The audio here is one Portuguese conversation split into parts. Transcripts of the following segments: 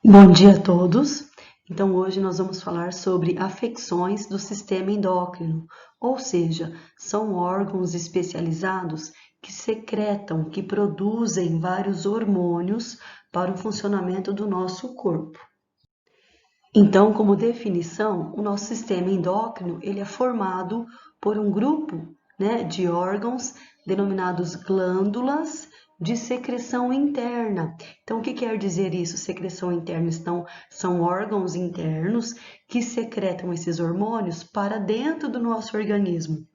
Bom dia a todos! Então, hoje nós vamos falar sobre afecções do sistema endócrino, ou seja, são órgãos especializados que secretam, que produzem vários hormônios para o funcionamento do nosso corpo. Então, como definição, o nosso sistema endócrino ele é formado por um grupo, de órgãos denominados glândulas de secreção interna. Então, o que quer dizer isso, secreção interna? Então, são órgãos internos que secretam esses hormônios para dentro do nosso organismo.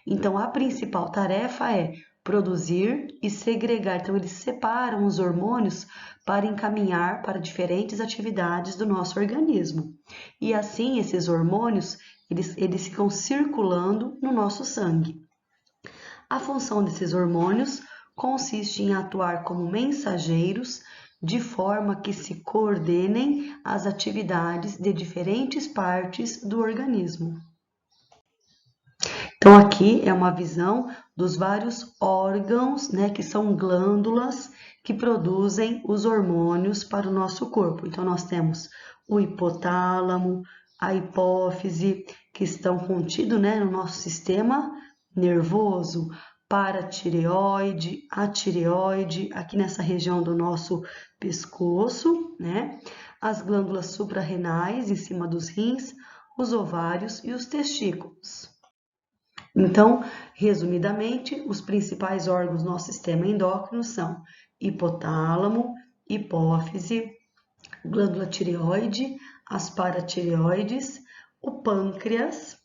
Então, a principal tarefa é produzir e segregar. Então, eles separam os hormônios para encaminhar para diferentes atividades do nosso organismo. E assim, esses hormônios, eles ficam circulando no nosso sangue. A função desses hormônios consiste em atuar como mensageiros de forma que se coordenem as atividades de diferentes partes do organismo. Então, aqui é uma visão dos vários órgãos, que são glândulas que produzem os hormônios para o nosso corpo. Então, nós temos o hipotálamo, a hipófise, que estão contidos, no nosso sistema nervoso, paratireoide, a tireoide, aqui nessa região do nosso pescoço, as glândulas suprarrenais em cima dos rins, os ovários e os testículos. Então, resumidamente, os principais órgãos do nosso sistema endócrino são hipotálamo, hipófise, glândula tireoide, as paratireoides, o pâncreas,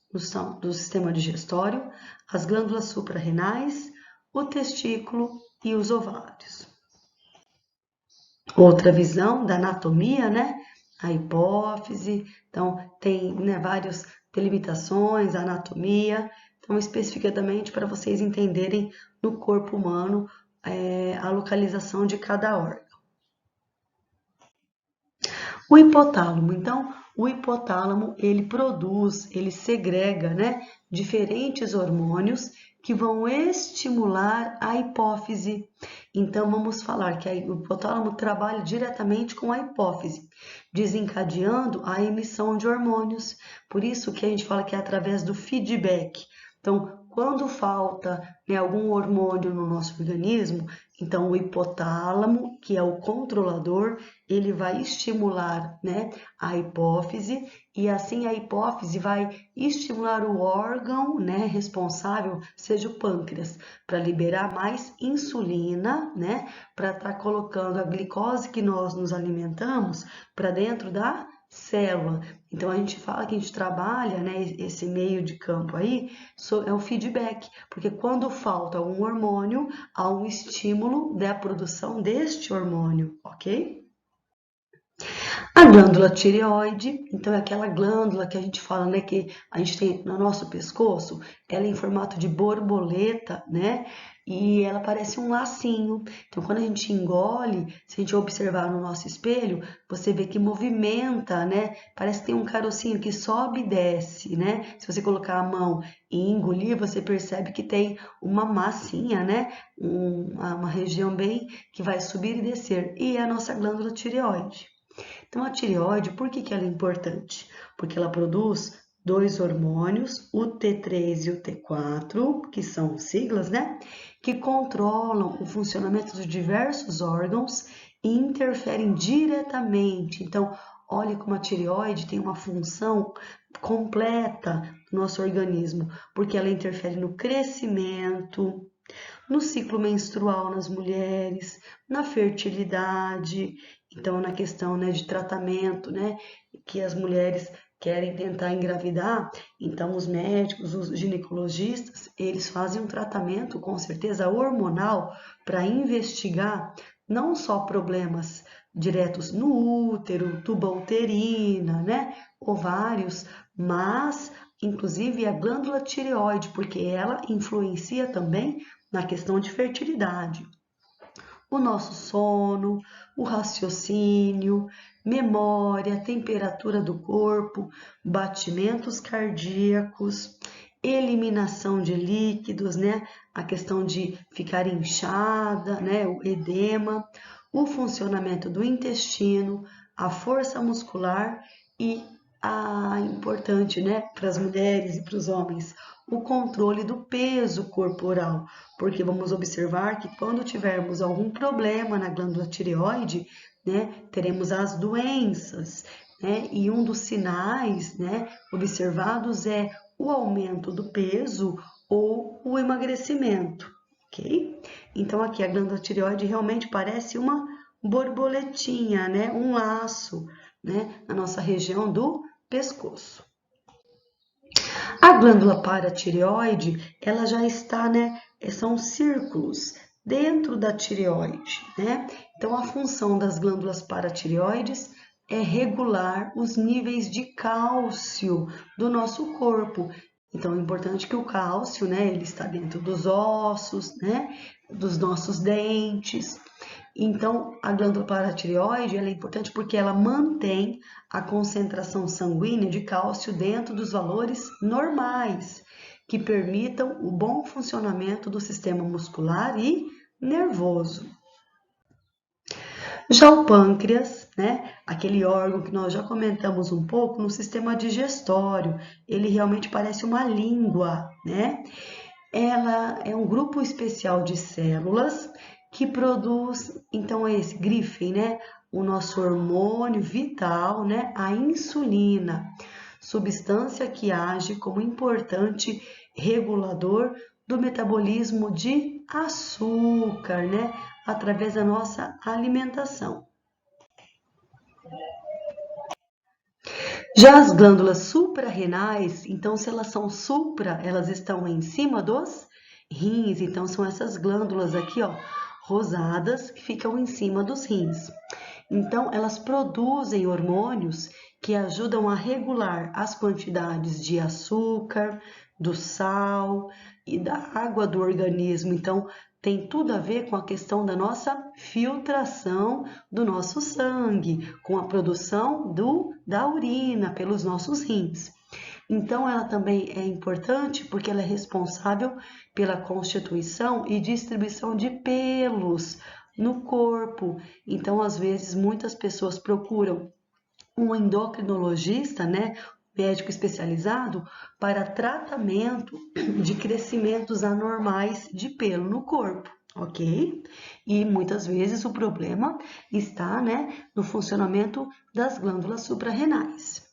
do sistema digestório, as glândulas suprarrenais, o testículo e os ovários. Outra visão da anatomia, a hipófise, então tem várias delimitações, a anatomia. Então, especificamente para vocês entenderem no corpo humano a localização de cada órgão. O hipotálamo, então, o hipotálamo ele produz, ele segrega, diferentes hormônios que vão estimular a hipófise. Então, vamos falar que o hipotálamo trabalha diretamente com a hipófise, desencadeando a emissão de hormônios. Por isso que a gente fala que é através do feedback. Então, quando falta algum hormônio no nosso organismo, então o hipotálamo, que é o controlador, ele vai estimular a hipófise e assim a hipófise vai estimular o órgão responsável, seja o pâncreas, para liberar mais insulina, para estar colocando a glicose que nós nos alimentamos para dentro da célula. Então, a gente fala que a gente trabalha, esse meio de campo aí, é o feedback, porque quando falta um hormônio, há um estímulo da produção deste hormônio, ok? A glândula tireoide, então é aquela glândula que a gente fala, que a gente tem no nosso pescoço, ela é em formato de borboleta, e ela parece um lacinho. Então, quando a gente engole, se a gente observar no nosso espelho, você vê que movimenta, parece que tem um carocinho que sobe e desce, Se você colocar a mão e engolir, você percebe que tem uma massinha, uma região bem que vai subir e descer, e é a nossa glândula tireoide. Então, a tireoide, por que ela é importante? Porque ela produz dois hormônios, o T3 e o T4, que são siglas, que controlam o funcionamento de diversos órgãos e interferem diretamente. Então, olha como a tireoide tem uma função completa no nosso organismo, porque ela interfere no crescimento, no ciclo menstrual nas mulheres, na fertilidade, então na questão de tratamento, que as mulheres querem tentar engravidar, então os médicos, os ginecologistas, eles fazem um tratamento com certeza hormonal para investigar não só problemas diretos no útero, tuba uterina, ovários, mas inclusive a glândula tireoide, porque ela influencia também na questão de fertilidade. O nosso sono, o raciocínio, memória, temperatura do corpo, batimentos cardíacos, eliminação de líquidos, a questão de ficar inchada, o edema, o funcionamento do intestino, a força muscular e importante, né, para as mulheres e para os homens, o controle do peso corporal, porque vamos observar que quando tivermos algum problema na glândula tireoide, né, teremos as doenças, né, e um dos sinais, né, observados é o aumento do peso ou o emagrecimento, ok? Então aqui a glândula tireoide realmente parece uma borboletinha, né, um laço, né, na nossa região do pescoço. A glândula paratireoide, ela já está, né, são círculos dentro da tireoide, né? Então, a função das glândulas paratireoides é regular os níveis de cálcio do nosso corpo. Então, é importante que o cálcio, né, ele está dentro dos ossos, né, dos nossos dentes. Então, a glândula paratireoide ela é importante porque ela mantém a concentração sanguínea de cálcio dentro dos valores normais, que permitam o bom funcionamento do sistema muscular e nervoso. Já o pâncreas, né, aquele órgão que nós já comentamos um pouco no sistema digestório, ele realmente parece uma língua, né? Ela é um grupo especial de células que produz, então, esse grifem, né? O nosso hormônio vital, né? A insulina, substância que age como importante regulador do metabolismo de açúcar, né? Através da nossa alimentação. Já as glândulas suprarrenais, então, se elas são supra, elas estão em cima dos rins, então são essas glândulas aqui, ó, rosadas, que ficam em cima dos rins. Então, elas produzem hormônios que ajudam a regular as quantidades de açúcar, do sal e da água do organismo. Então, tem tudo a ver com a questão da nossa filtração do nosso sangue, com a produção da urina pelos nossos rins. Então, ela também é importante porque ela é responsável pela constituição e distribuição de pelos no corpo. Então, às vezes, muitas pessoas procuram um endocrinologista, né, médico especializado, para tratamento de crescimentos anormais de pelo no corpo, ok? E muitas vezes o problema está, né, no funcionamento das glândulas suprarrenais.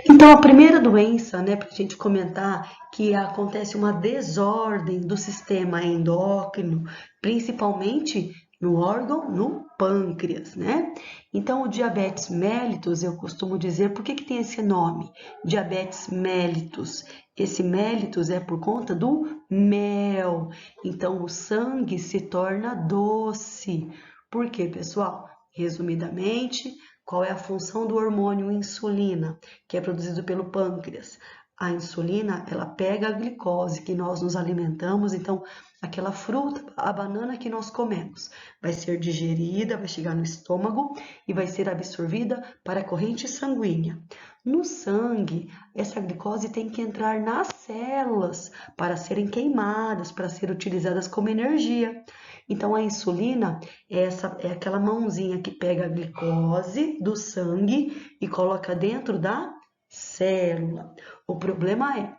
Então, a primeira doença, né, para a gente comentar que acontece uma desordem do sistema endócrino, principalmente no órgão, no pâncreas, né? Então, o diabetes mellitus, eu costumo dizer, por que tem esse nome? Diabetes mellitus. Esse mellitus é por conta do mel. Então, o sangue se torna doce. Por quê, pessoal? Resumidamente, qual é a função do hormônio insulina, que é produzido pelo pâncreas? A insulina, ela pega a glicose que nós nos alimentamos, então aquela fruta, a banana que nós comemos, vai ser digerida, vai chegar no estômago e vai ser absorvida para a corrente sanguínea. No sangue, essa glicose tem que entrar nas células para serem queimadas, para serem utilizadas como energia. Então, a insulina é aquela mãozinha que pega a glicose do sangue e coloca dentro da célula. O problema é,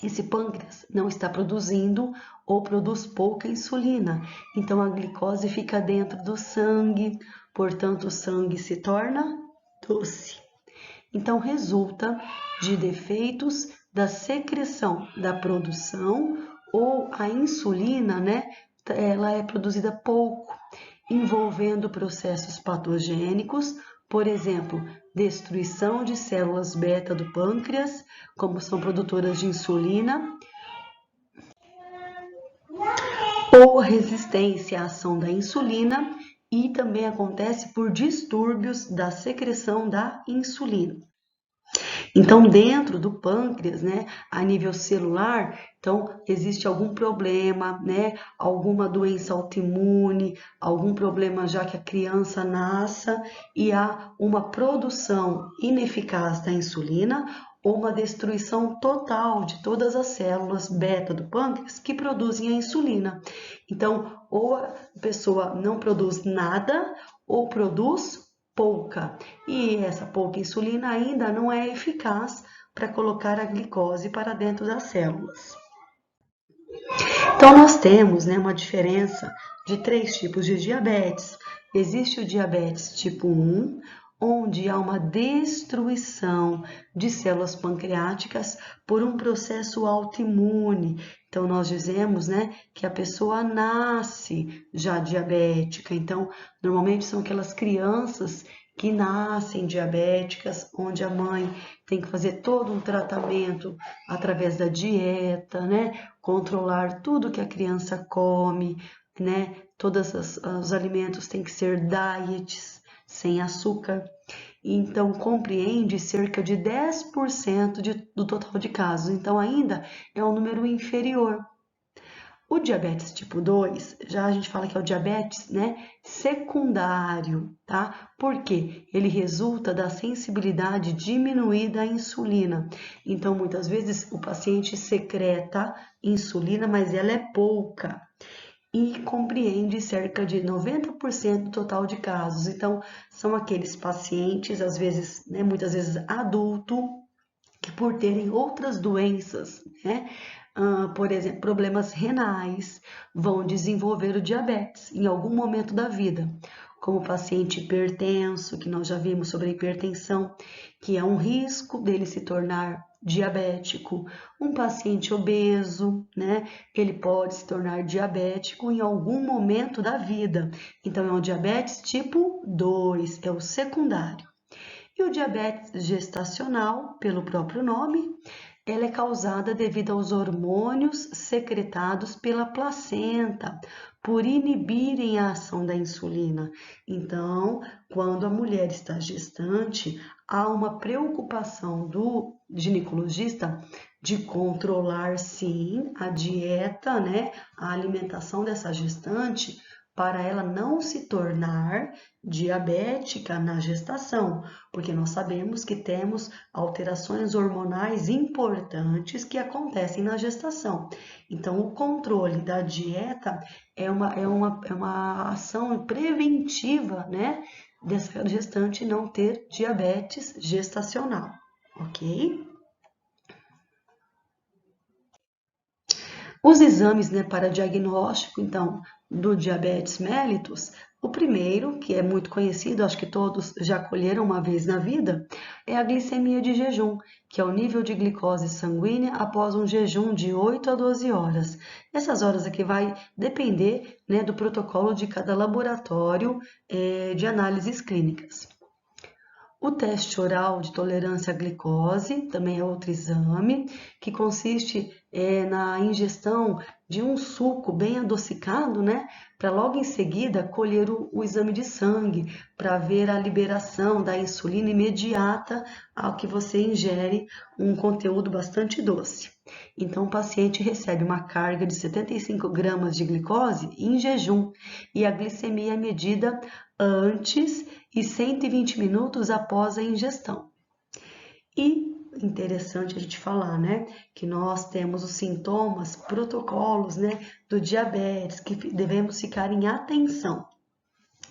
esse pâncreas não está produzindo ou produz pouca insulina. Então, a glicose fica dentro do sangue, portanto, o sangue se torna doce. Então, resulta de defeitos da secreção, da produção, ou a insulina, né? Ela é produzida pouco, envolvendo processos patogênicos, por exemplo, destruição de células beta do pâncreas, como são produtoras de insulina, ou resistência à ação da insulina, e também acontece por distúrbios da secreção da insulina. Então, dentro do pâncreas, né, a nível celular, então existe algum problema, né, alguma doença autoimune, algum problema já que a criança nasça e há uma produção ineficaz da insulina ou uma destruição total de todas as células beta do pâncreas que produzem a insulina. Então, ou a pessoa não produz nada ou produz pouca. E essa pouca insulina ainda não é eficaz para colocar a glicose para dentro das células. Então, nós temos, né, uma diferença de 3 tipos de diabetes. Existe o diabetes tipo 1, onde há uma destruição de células pancreáticas por um processo autoimune. Então, nós dizemos, né, que a pessoa nasce já diabética. Então, normalmente são aquelas crianças que nascem diabéticas, onde a mãe tem que fazer todo um tratamento através da dieta, né? Controlar tudo que a criança come, né? Todos os alimentos têm que ser diets, sem açúcar. Então, compreende cerca de 10% do total de casos. Então, ainda é um número inferior. O diabetes tipo 2, já a gente fala que é o diabetes, né, secundário, tá? Por quê? Ele resulta da sensibilidade diminuída à insulina. Então, muitas vezes o paciente secreta insulina, mas ela é pouca e compreende cerca de 90% do total de casos. Então, são aqueles pacientes, às vezes, né, muitas vezes adulto, que por terem outras doenças, né, por exemplo, problemas renais, vão desenvolver o diabetes em algum momento da vida, como o paciente hipertenso, que nós já vimos sobre a hipertensão, que é um risco dele se tornar diabético, um paciente obeso, né? Ele pode se tornar diabético em algum momento da vida. Então, é um diabetes tipo 2, é o secundário. E o diabetes gestacional, pelo próprio nome, ela é causada devido aos hormônios secretados pela placenta, por inibirem a ação da insulina. Então, quando a mulher está gestante, há uma preocupação do ginecologista de controlar, sim, a dieta, né, a alimentação dessa gestante, para ela não se tornar diabética na gestação, porque nós sabemos que temos alterações hormonais importantes que acontecem na gestação. Então, o controle da dieta é uma ação preventiva, né, dessa gestante não ter diabetes gestacional, ok? Os exames, né, para diagnóstico, então, do diabetes mellitus, o primeiro, que é muito conhecido, acho que todos já colheram uma vez na vida, é a glicemia de jejum, que é o nível de glicose sanguínea após um jejum de 8 a 12 horas. Essas horas aqui vai depender, né, do protocolo de cada laboratório de análises clínicas. O teste oral de tolerância à glicose também é outro exame, que consiste na ingestão de um suco bem adocicado, né? Para logo em seguida colher o exame de sangue, para ver a liberação da insulina imediata ao que você ingere um conteúdo bastante doce. Então, o paciente recebe uma carga de 75 gramas de glicose em jejum e a glicemia é medida antes e 120 minutos após a ingestão. E interessante a gente falar, né, que nós temos os sintomas, protocolos, né, do diabetes, que devemos ficar em atenção,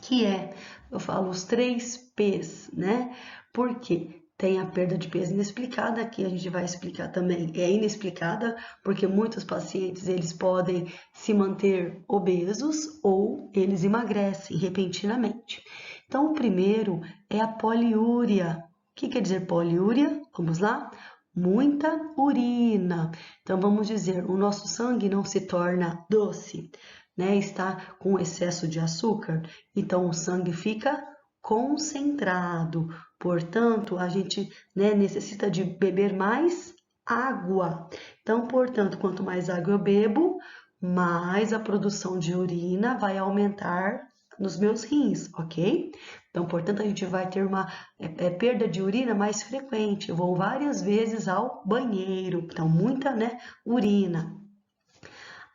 que é, eu falo, os 3 P's, né, porque tem a perda de peso inexplicada, que a gente vai explicar também, é inexplicada, porque muitos pacientes, eles podem se manter obesos ou eles emagrecem repentinamente. Então, o primeiro é a poliúria. O que quer dizer poliúria? Vamos lá? Muita urina. Então, vamos dizer, o nosso sangue não se torna doce, né? Está com excesso de açúcar, então o sangue fica concentrado. Portanto, a gente, né, necessita de beber mais água. Então, portanto, quanto mais água eu bebo, mais a produção de urina vai aumentar nos meus rins, ok? Então, portanto, a gente vai ter uma perda de urina mais frequente. Eu vou várias vezes ao banheiro, então muita, né, urina.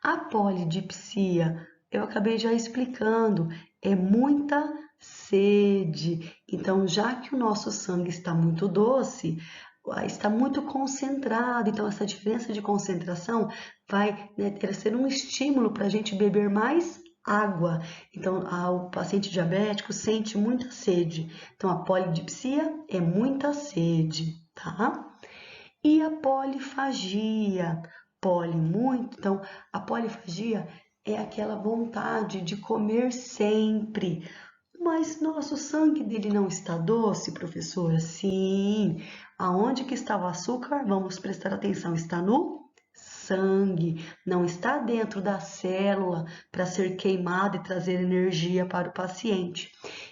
A polidipsia, eu acabei já explicando, é muita sede. Então, já que o nosso sangue está muito doce, está muito concentrado, então essa diferença de concentração vai, né, ser um estímulo para a gente beber mais água. Então, o paciente diabético sente muita sede. Então, a polidipsia é muita sede, tá? E a polifagia, muito. Então, a polifagia é aquela vontade de comer sempre. Mas nosso sangue dele não está doce, professora? Sim. Aonde que está o açúcar? Vamos prestar atenção. Está no sangue, não está dentro da célula para ser queimado e trazer energia para o paciente.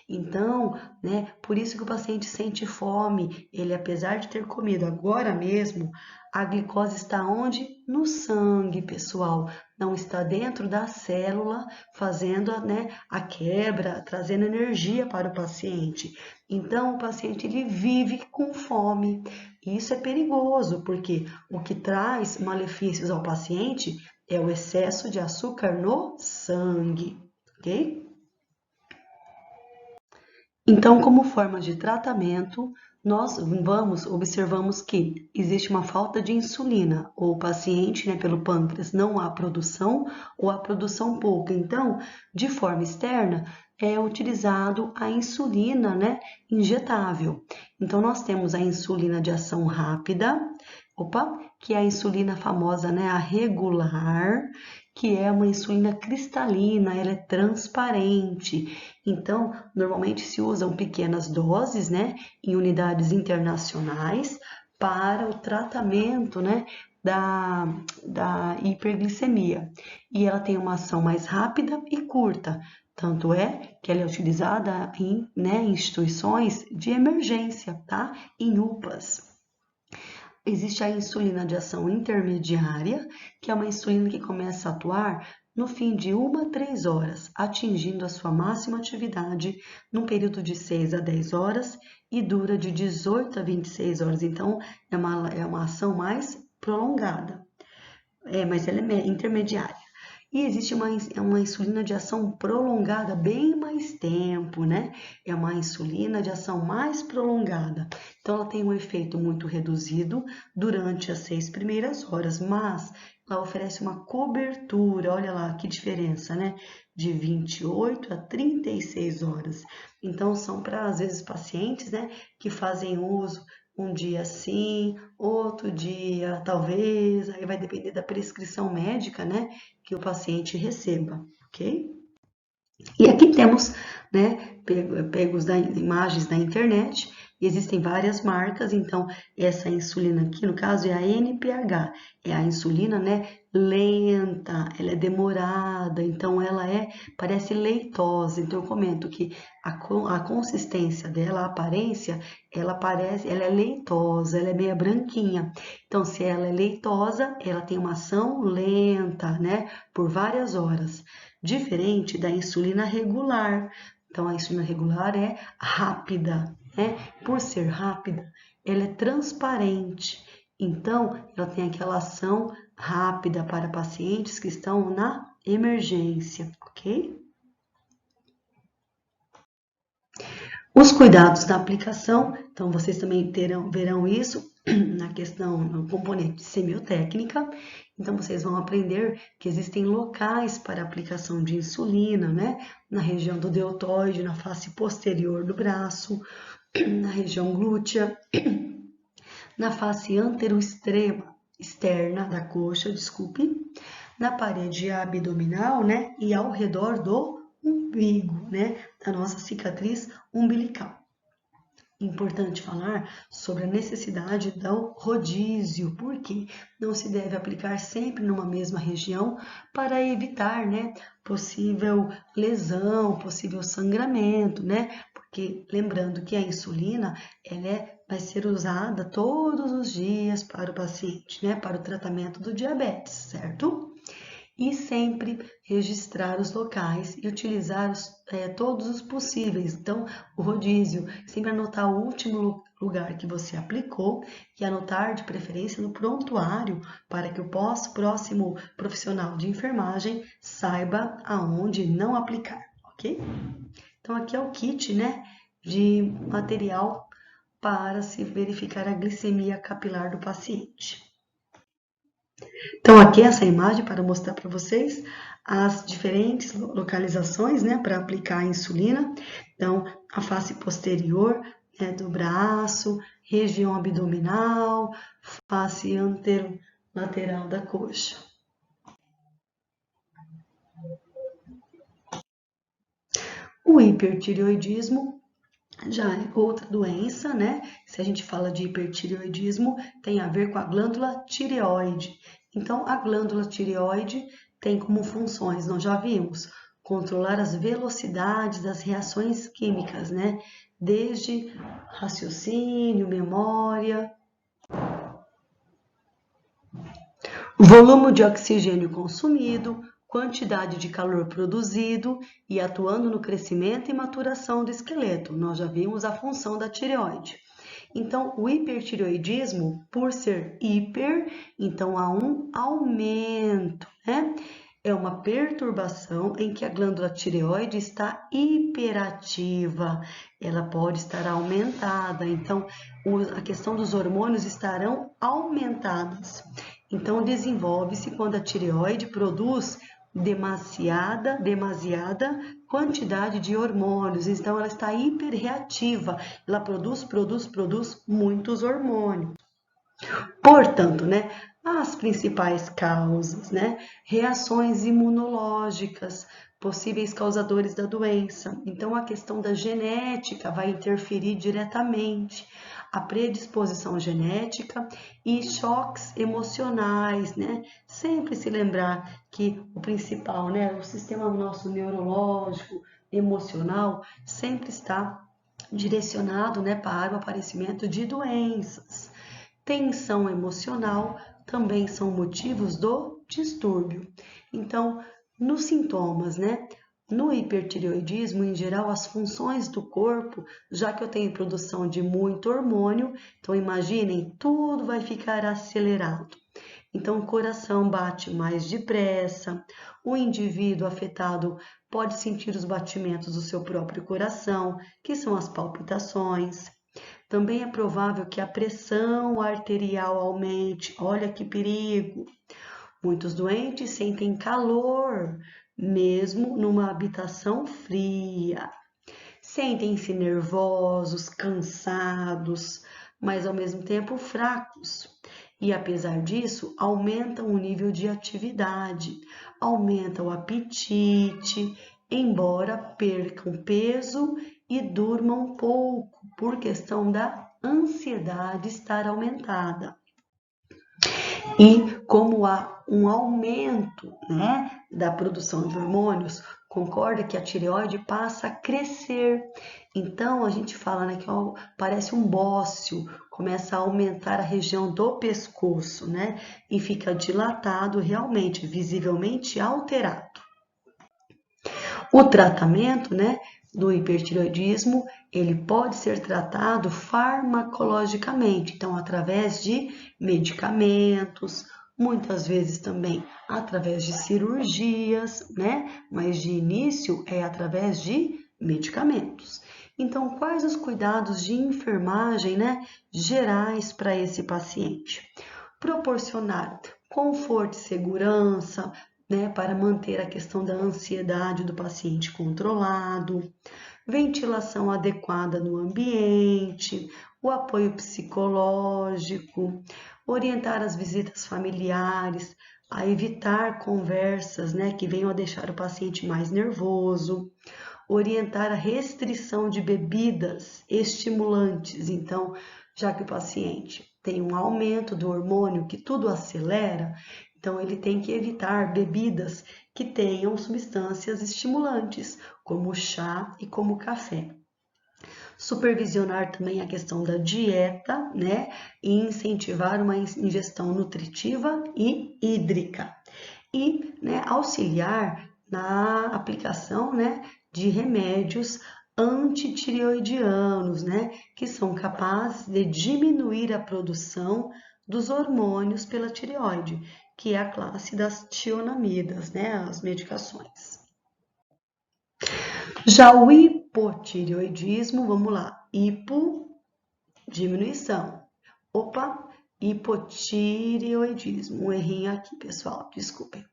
Então, né, por isso que o paciente sente fome. Ele, apesar de ter comido agora mesmo, a glicose está onde? No sangue, pessoal. Não está dentro da célula, fazendo, né, a quebra, trazendo energia para o paciente. Então, o paciente ele vive com fome. E isso é perigoso, porque o que traz malefícios ao paciente é o excesso de açúcar no sangue, ok? Então, como forma de tratamento, nós observamos que existe uma falta de insulina, ou o paciente, né, pelo pâncreas, não há produção ou há produção pouca. Então, de forma externa, é utilizado a insulina, né, injetável. Então, nós temos a insulina de ação rápida, que é a insulina famosa, né, a regular, que é uma insulina cristalina, ela é transparente. Então, normalmente se usam pequenas doses, né, em unidades internacionais para o tratamento, né, da hiperglicemia. E ela tem uma ação mais rápida e curta. Tanto é que ela é utilizada em, né, instituições de emergência, tá? Em UPAs. Existe a insulina de ação intermediária, que é uma insulina que começa a atuar no fim de 1 a 3 horas, atingindo a sua máxima atividade num período de 6 a 10 horas e dura de 18 a 26 horas. Então, é uma ação mais prolongada, mas ela é intermediária. E existe uma insulina de ação prolongada, bem mais tempo, né? É uma insulina de ação mais prolongada. Então, ela tem um efeito muito reduzido durante as 6 primeiras horas, mas ela oferece uma cobertura, olha lá que diferença, né? De 28 a 36 horas. Então, são para, às vezes, pacientes, né, que fazem uso um dia sim, outro dia talvez, aí vai depender da prescrição médica, né, que o paciente receba, ok? E aqui temos, né, pegos imagens da internet, e existem várias marcas, então essa insulina aqui, no caso, é a NPH, é a insulina, né, lenta, ela é demorada, então ela parece leitosa, então eu comento que a consistência dela, a aparência, ela é leitosa, ela é meio branquinha, então se ela é leitosa, ela tem uma ação lenta, né, por várias horas, diferente da insulina regular. Então, a insulina regular é rápida, né? Por ser rápida, ela é transparente. Então, ela tem aquela ação rápida para pacientes que estão na emergência, ok? Os cuidados da aplicação, então vocês também verão isso na questão, no componente de semiotécnica. Então vocês vão aprender que existem locais para aplicação de insulina, né? Na região do deltoide, na face posterior do braço, na região glútea, na face anteroextrema externa da coxa, desculpe, na parede abdominal, né? E ao redor do umbigo, né? Da nossa cicatriz umbilical. Importante falar sobre a necessidade do rodízio, porque não se deve aplicar sempre numa mesma região para evitar, né, possível lesão, possível sangramento, né? Porque lembrando que a insulina, vai ser usada todos os dias para o paciente, né, para o tratamento do diabetes, certo? E sempre registrar os locais e utilizar todos os possíveis. Então, o rodízio, sempre anotar o último lugar que você aplicou e anotar de preferência no prontuário para que o próximo profissional de enfermagem saiba aonde não aplicar, ok? Então, aqui é o kit, né, de material para se verificar a glicemia capilar do paciente. Então, aqui essa imagem para mostrar para vocês as diferentes localizações, né, para aplicar a insulina. Então, a face posterior, né, do braço, região abdominal, face anterolateral da coxa. O hipertireoidismo já é outra doença, né? Se a gente fala de hipertireoidismo, tem a ver com a glândula tireoide. Então, a glândula tireoide tem como funções, nós já vimos, controlar as velocidades das reações químicas, né? Desde raciocínio, memória, volume de oxigênio consumido, quantidade de calor produzido e atuando no crescimento e maturação do esqueleto. Nós já vimos a função da tireoide. Então, o hipertireoidismo, por ser hiper, então há um aumento, né? É uma perturbação em que a glândula tireoide está hiperativa, ela pode estar aumentada, então a questão dos hormônios estarão aumentadas. Então, desenvolve-se quando a tireoide produz demasiada quantidade de hormônios. Então, ela está hiperreativa. Ela produz muitos hormônios. Portanto, né, as principais causas, né, reações imunológicas, possíveis causadores da doença. Então, a questão da genética vai interferir diretamente, a predisposição genética e choques emocionais, né? Sempre se lembrar que o principal, né, o sistema nosso neurológico, emocional, sempre está direcionado, né, para o aparecimento de doenças. Tensão emocional também são motivos do distúrbio. Então, nos sintomas, né? No hipertireoidismo, em geral, as funções do corpo, já que eu tenho produção de muito hormônio, então imaginem, tudo vai ficar acelerado. Então, o coração bate mais depressa, o indivíduo afetado pode sentir os batimentos do seu próprio coração, que são as palpitações. Também é provável que a pressão arterial aumente. Olha que perigo! Muitos doentes sentem calor, mesmo numa habitação fria. Sentem-se nervosos, cansados, mas ao mesmo tempo fracos. E apesar disso, aumentam o nível de atividade, aumenta o apetite, embora percam peso e durmam pouco, por questão da ansiedade estar aumentada. E como há um aumento, né, da produção de hormônios, concorda que a tireoide passa a crescer. Então, a gente fala, né, que parece um bócio, começa a aumentar a região do pescoço, né, e fica dilatado, realmente, visivelmente alterado. O tratamento, né, do hipertireoidismo, ele pode ser tratado farmacologicamente, então através de medicamentos, muitas vezes também através de cirurgias, né? Mas de início é através de medicamentos. Então, quais os cuidados de enfermagem, né, gerais para esse paciente? Proporcionar conforto e segurança, né, para manter a questão da ansiedade do paciente controlado, ventilação adequada no ambiente, o apoio psicológico, orientar as visitas familiares, a evitar conversas, né, que venham a deixar o paciente mais nervoso, orientar a restrição de bebidas estimulantes. Então, já que o paciente tem um aumento do hormônio que tudo acelera, então ele tem que evitar bebidas que tenham substâncias estimulantes, como chá e como café. Supervisionar também a questão da dieta, né, e incentivar uma ingestão nutritiva e hídrica. E, né, auxiliar na aplicação, né, de remédios antitireoidianos, né, que são capazes de diminuir a produção dos hormônios pela tireoide, que é a classe das tionamidas, né, as medicações. Já o hipotireoidismo, vamos lá, diminuição. Opa, hipotireoidismo, um errinho aqui, pessoal, desculpem.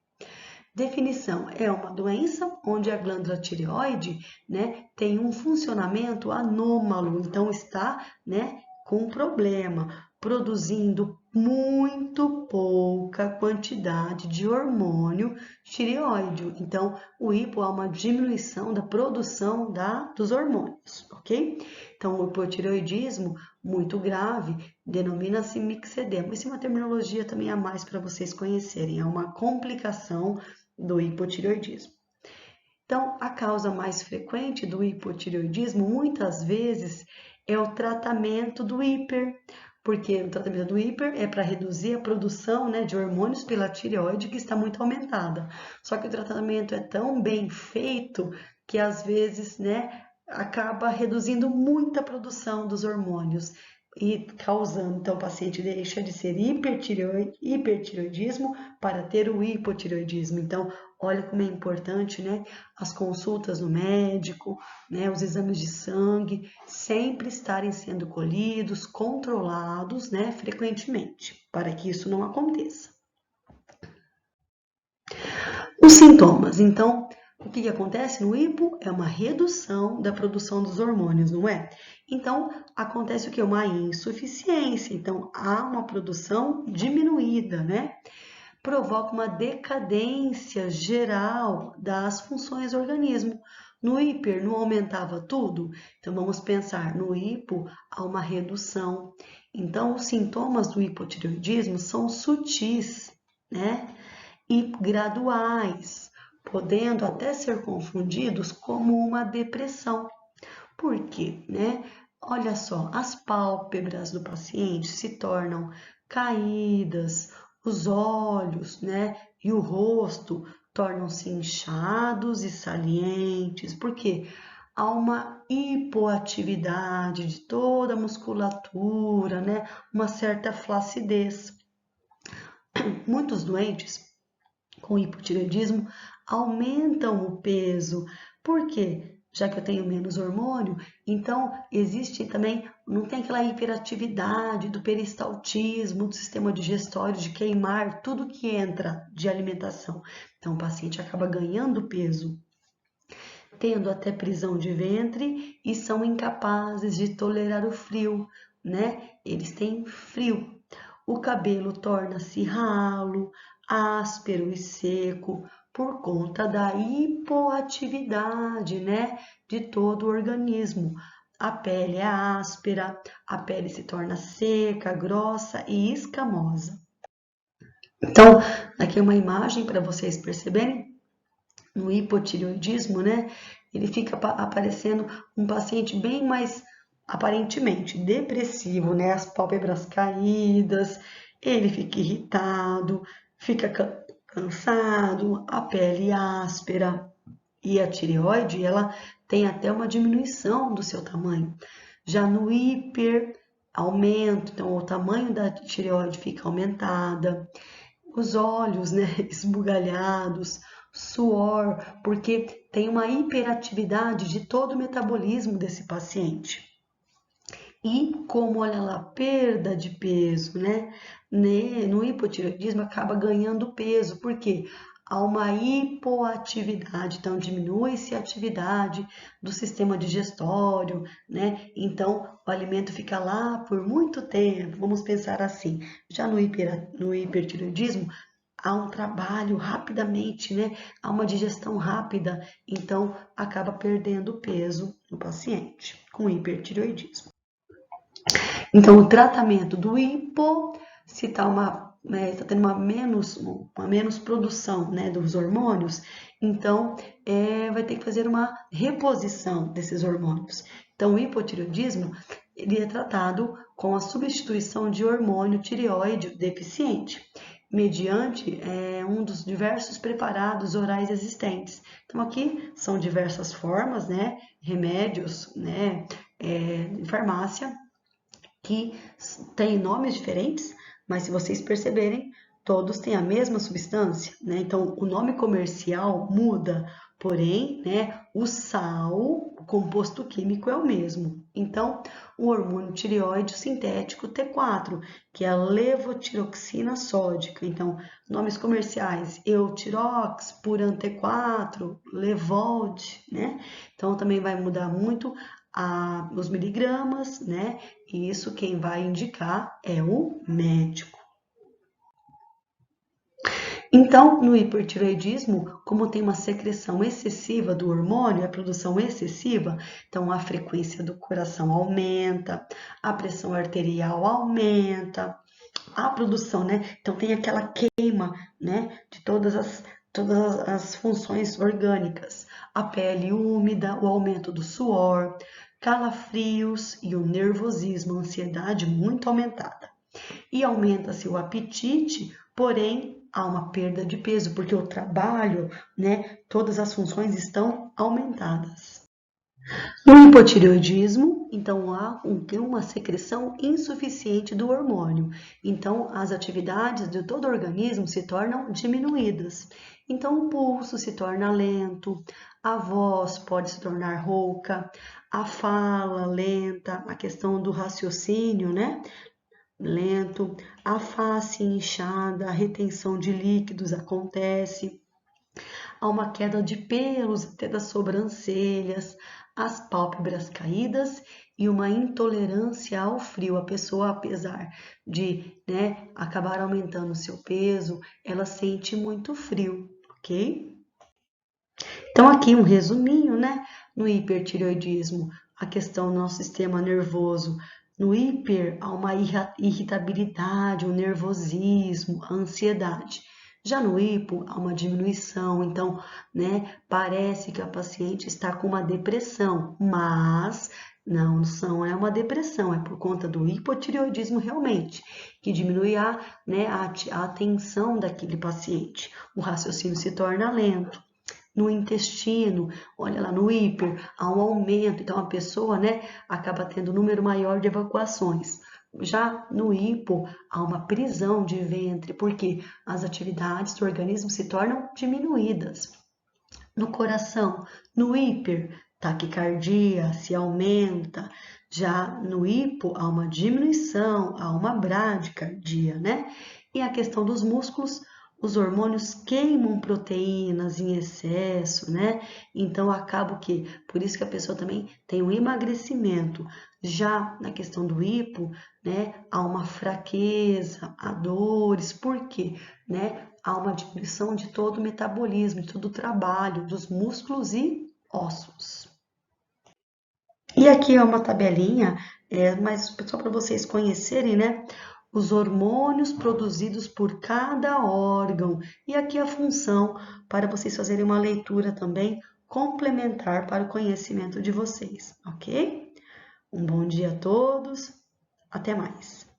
Definição: é uma doença onde a glândula tireoide, né, tem um funcionamento anômalo, então está, né, com um problema, produzindo muito pouca quantidade de hormônio tireoide. Então, o hipo há uma diminuição da produção dos hormônios, ok? Então, o hipotireoidismo muito grave denomina-se mixedema. Isso é uma terminologia também a mais para vocês conhecerem, é uma complicação do hipotireoidismo. Então, a causa mais frequente do hipotireoidismo, muitas vezes, é o tratamento do hiper, porque o tratamento do hiper é para reduzir a produção, né, de hormônios pela tireoide, que está muito aumentada. Só que o tratamento é tão bem feito que, às vezes, né, acaba reduzindo muito a produção dos hormônios e causando, então, o paciente deixa de ser hipertireoidismo para ter o hipotireoidismo. Então, olha como é importante, né, as consultas no médico, né, os exames de sangue, sempre estarem sendo colhidos, controlados, né, frequentemente, para que isso não aconteça. Os sintomas, então, o que acontece no hipo é uma redução da produção dos hormônios, não é? Então, acontece o que? Uma insuficiência, então há uma produção diminuída, né? Provoca uma decadência geral das funções do organismo. No hiper não aumentava tudo? Então vamos pensar, no hipo há uma redução. Então os sintomas do hipotireoidismo são sutis, né? E graduais, podendo até ser confundidos como uma depressão. Por quê, né? Olha só, as pálpebras do paciente se tornam caídas, os olhos, né, e o rosto tornam-se inchados e salientes, porque há uma hipoatividade de toda a musculatura, né, uma certa flacidez. Muitos doentes com hipotireoidismo aumentam o peso. Por quê? Já que eu tenho menos hormônio, então existe também, não tem aquela hiperatividade do peristaltismo, do sistema digestório, de queimar tudo que entra de alimentação. Então o paciente acaba ganhando peso, tendo até prisão de ventre e são incapazes de tolerar o frio, né? Eles têm frio. O cabelo torna-se ralo, áspero e seco por conta da hipoatividade, né, de todo o organismo. A pele é áspera, a pele se torna seca, grossa e escamosa. Então, aqui é uma imagem para vocês perceberem no hipotireoidismo, né? Ele fica aparecendo um paciente bem mais aparentemente depressivo, né? As pálpebras caídas, ele fica irritado, fica cansado, a pele áspera e a tireoide, ela tem até uma diminuição do seu tamanho. Já no hiper, aumento, então o tamanho da tireoide fica aumentada, os olhos, né, esbugalhados, suor, porque tem uma hiperatividade de todo o metabolismo desse paciente. E como, olha lá, perda de peso, né? No hipotireoidismo acaba ganhando peso, porque há uma hipoatividade, então diminui-se a atividade do sistema digestório, né? Então o alimento fica lá por muito tempo, vamos pensar assim. Já no hipertireoidismo, há um trabalho rapidamente, né? Há uma digestão rápida, então acaba perdendo peso no paciente com hipertireoidismo. Então, o tratamento do hipo, se está tendo uma menos produção, né, dos hormônios, então vai ter que fazer uma reposição desses hormônios. Então, o hipotireoidismo ele é tratado com a substituição de hormônio tireoide deficiente, mediante um dos diversos preparados orais existentes. Então, aqui são diversas formas, né, remédios, né, em farmácia, que têm nomes diferentes, mas se vocês perceberem, todos têm a mesma substância, né? Então, o nome comercial muda porém, né, o sal, o composto químico é o mesmo. Então, o hormônio tireoide sintético T4, que é a levotiroxina sódica. Então, nomes comerciais, Eutirox, Puran T4, Levold, né? Então, também vai mudar muito os miligramas, né? E isso quem vai indicar é o médico. Então, no hipertireoidismo, como tem uma secreção excessiva do hormônio, a produção excessiva, então a frequência do coração aumenta, a pressão arterial aumenta, a produção, né? Então tem aquela queima, né, de todas as funções orgânicas, a pele úmida, o aumento do suor, calafrios e o nervosismo, a ansiedade muito aumentada. E aumenta-se o apetite, porém há uma perda de peso, porque o trabalho, né, todas as funções estão aumentadas. No hipotireoidismo, então há uma secreção insuficiente do hormônio. Então as atividades de todo o organismo se tornam diminuídas. Então o pulso se torna lento, a voz pode se tornar rouca, a fala lenta, a questão do raciocínio, né? Lento, a face inchada, a retenção de líquidos acontece, há uma queda de pelos até das sobrancelhas, as pálpebras caídas e uma intolerância ao frio. A pessoa, apesar de, né, acabar aumentando o seu peso, ela sente muito frio, ok? Então, aqui um resuminho, né? No hipertireoidismo, a questão do nosso sistema nervoso. No hiper, há uma irritabilidade, um nervosismo, a ansiedade. Já no hipo, há uma diminuição, então, né, parece que a paciente está com uma depressão, mas não é uma depressão, é por conta do hipotireoidismo realmente, que diminui né, a atenção daquele paciente. O raciocínio se torna lento. No intestino, olha lá, no hiper, há um aumento, então a pessoa, né, acaba tendo um número maior de evacuações. Já no hipo, há uma prisão de ventre, porque as atividades do organismo se tornam diminuídas. No coração, no hiper, taquicardia se aumenta. Já no hipo, há uma diminuição, há uma bradicardia, né? E a questão dos músculos, os hormônios queimam proteínas em excesso, né? Então acaba o quê? Por isso que a pessoa também tem um emagrecimento. Já na questão do hipo, né, há uma fraqueza, há dores, por quê? Né? Há uma diminuição de todo o metabolismo, de todo o trabalho dos músculos e ossos. E aqui é uma tabelinha, mas só para vocês conhecerem, né? Os hormônios produzidos por cada órgão. E aqui a função para vocês fazerem uma leitura também complementar para o conhecimento de vocês, ok? Um bom dia a todos, até mais.